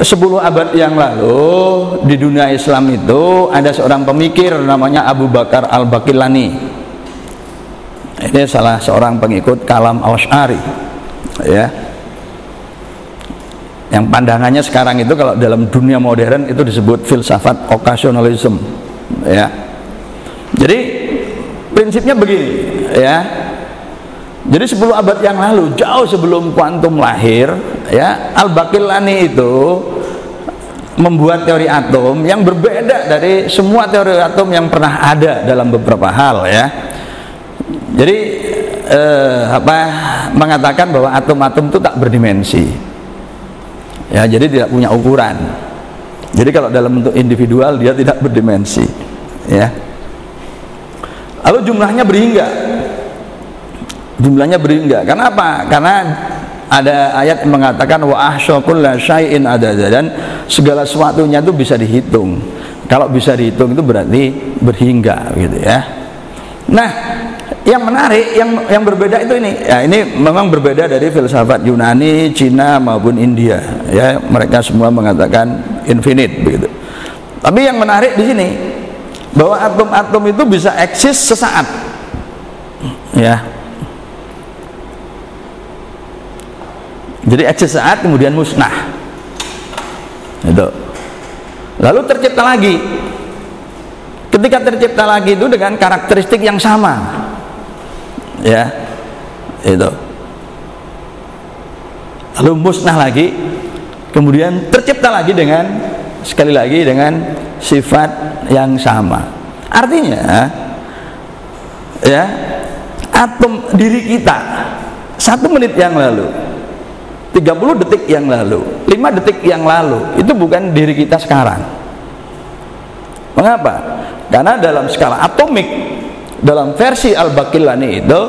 10 abad yang lalu di dunia Islam itu ada seorang pemikir namanya Abu Bakar Al-Baqillani. Ini salah seorang pengikut kalam Asy'ari, ya. Yang pandangannya sekarang itu kalau dalam dunia modern itu disebut filsafat occasionalism, ya. Jadi prinsipnya begini, ya. Jadi 10 abad yang lalu, jauh sebelum kuantum lahir, ya, Al-Baqillani itu membuat teori atom yang berbeda dari semua teori atom yang pernah ada dalam beberapa hal, ya. Jadi mengatakan bahwa atom-atom itu tak berdimensi, ya, jadi tidak punya ukuran. Jadi kalau dalam bentuk individual dia tidak berdimensi, ya. Lalu jumlahnya berhingga. Jumlahnya berhingga. Karena apa? Karena ada ayat yang mengatakan wa ahsha kulla syai'in adada, dan segala sesuatunya itu bisa dihitung. Kalau bisa dihitung itu berarti berhingga, gitu, ya. Nah, yang menarik, yang berbeda itu ini. Ya, ini memang berbeda dari filsafat Yunani, Cina maupun India, ya. Mereka semua mengatakan infinite, begitu. Tapi yang menarik di sini bahwa atom-atom itu bisa eksis sesaat, ya. Jadi eksis saat kemudian musnah, itu. Lalu tercipta lagi. Ketika tercipta lagi itu dengan karakteristik yang sama, ya, itu. Lalu musnah lagi, kemudian tercipta lagi dengan, sekali lagi dengan sifat yang sama. Artinya, ya, atom diri kita 1 menit yang lalu, 30 detik yang lalu, 5 detik yang lalu, itu bukan diri kita sekarang. Mengapa? Karena dalam skala atomik, dalam versi Al-Baqillani itu,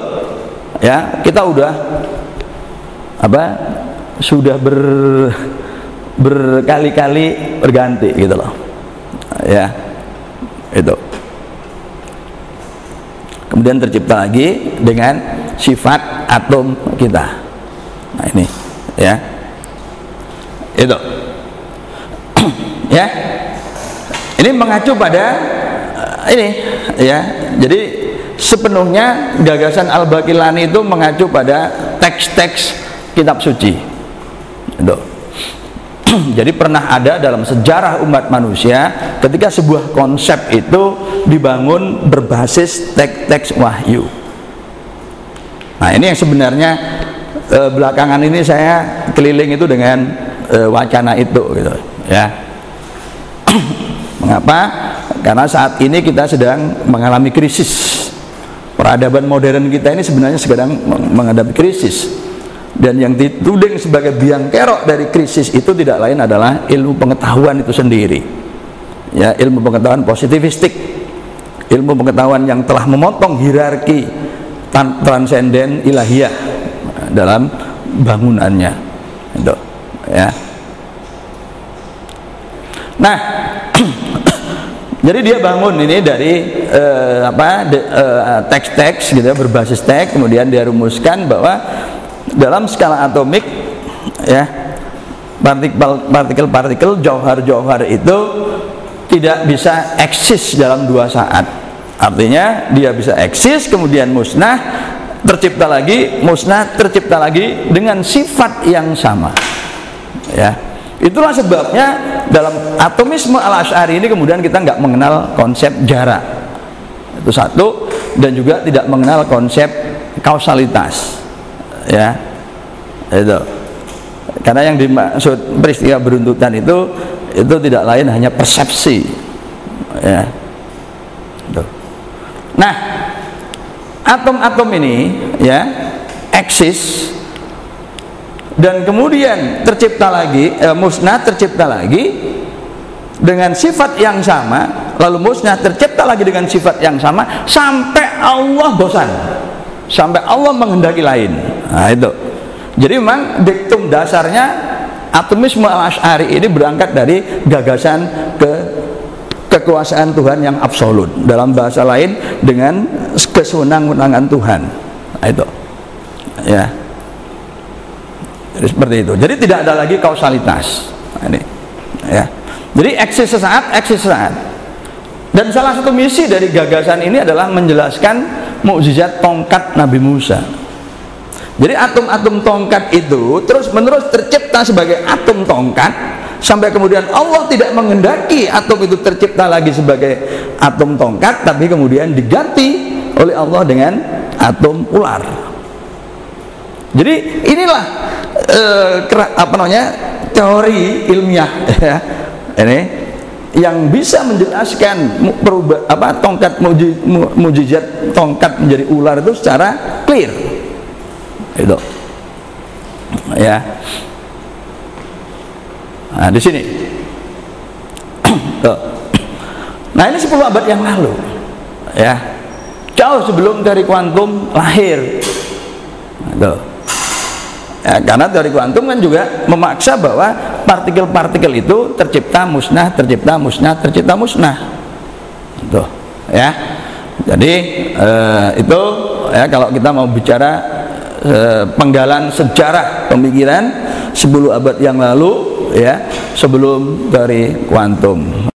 ya, kita sudah berkali-kali berganti, gitu loh, ya, itu. Kemudian tercipta lagi dengan sifat atom kita. Nah, ini, ya, itu. Ya, ini mengacu pada ini, ya. Jadi sepenuhnya gagasan Al-Baqillani itu mengacu pada teks-teks kitab suci, itu. Jadi pernah ada dalam sejarah umat manusia ketika sebuah konsep itu dibangun berbasis teks-teks wahyu. Nah, ini yang sebenarnya belakangan ini saya keliling itu dengan wacana itu, gitu, ya. Mengapa? Karena saat ini kita sedang mengalami krisis. Peradaban modern kita ini sebenarnya sedang menghadapi krisis. Dan yang dituding sebagai biang kerok dari krisis itu tidak lain adalah ilmu pengetahuan itu sendiri, ya, ilmu pengetahuan positivistik, ilmu pengetahuan yang telah memotong hierarki transenden ilahiyah dalam bangunannya, itu, ya. Nah, jadi dia bangun ini dari teks-teks, gitu, berbasis teks, kemudian dia rumuskan bahwa dalam skala atomik, ya, partikel-partikel, jauhar-jauhar itu tidak bisa eksis dalam 2 saat. Artinya dia bisa eksis kemudian musnah, tercipta lagi, musnah, tercipta lagi dengan sifat yang sama, ya. Itulah sebabnya dalam atomisme Al-Asy'ari ini kemudian kita nggak mengenal konsep jarak, itu satu, dan juga tidak mengenal konsep kausalitas, ya, itu. Karena yang dimaksud peristiwa beruntutan itu tidak lain hanya persepsi, ya, itu. Nah, atom-atom ini, ya, eksis dan kemudian tercipta lagi, musnah, tercipta lagi dengan sifat yang sama, lalu musnah, tercipta lagi dengan sifat yang sama, sampai Allah bosan, sampai Allah menghendaki lain. Nah, itu. Jadi memang diktum dasarnya atomisme Al-Asy'ari ini berangkat dari gagasan kekuasaan Tuhan yang absolut, dalam bahasa lain dengan kesewenang-wenangan Tuhan. Nah, itu, ya. Jadi seperti itu. Jadi tidak ada lagi kausalitas. Nah, ini. Ya. Jadi eksis sesaat, eksis sesaat. Dan salah satu misi dari gagasan ini adalah menjelaskan mukjizat tongkat Nabi Musa. Jadi atom-atom tongkat itu terus-menerus tercipta sebagai atom tongkat, sampai kemudian Allah tidak menghendaki atom itu tercipta lagi sebagai atom tongkat, tapi kemudian diganti oleh Allah dengan atom ular. Jadi inilah teori ilmiah ya, ini yang bisa menjelaskan tongkat mukjizat tongkat menjadi ular itu secara clear. Itu ya. Nah, di sini. Nah, ini 10 abad yang lalu. Ya. Jauh sebelum teori kuantum lahir. Tuh. Ya, karena teori kuantum kan juga memaksa bahwa partikel-partikel itu tercipta musnah, tercipta musnah, tercipta musnah. Tuh, ya. Jadi itu ya, kalau kita mau bicara penggalan sejarah pemikiran 10 abad yang lalu ya, sebelum teori kuantum.